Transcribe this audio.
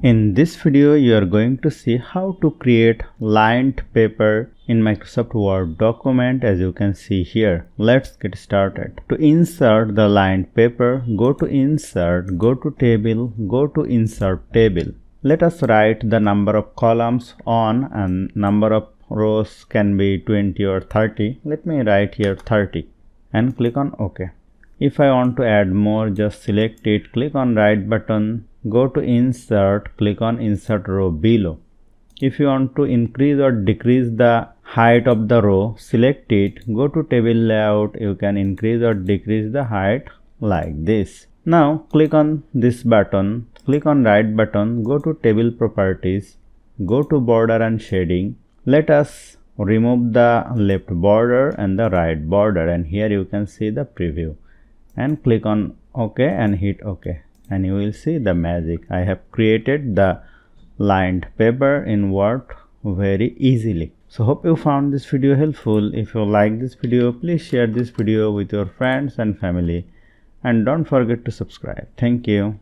In this video, you are going to see how to create lined paper in Microsoft Word document, as you can see here. Let's get started. To insert the lined paper, go to Insert, go to Table, go to Insert Table. Let us write the number of columns on and number of rows can be 20 or 30. Let me write here 30 and click on OK. If I want to add more, just select it, click on right button, go to Insert, click on Insert Row below. If you want to increase or decrease the height of the row, select it, go to Table Layout, you can increase or decrease the height like this. Now click on this button, click on right button, go to Table Properties, go to Border and Shading. Let us remove the left border and the right border, and here you can see the preview. And click on OK and hit OK, and you will see the magic. I have created the lined paper in Word very easily. So hope you found this video helpful. If you like this video, please share this video with your friends and family, and don't forget to subscribe. Thank you.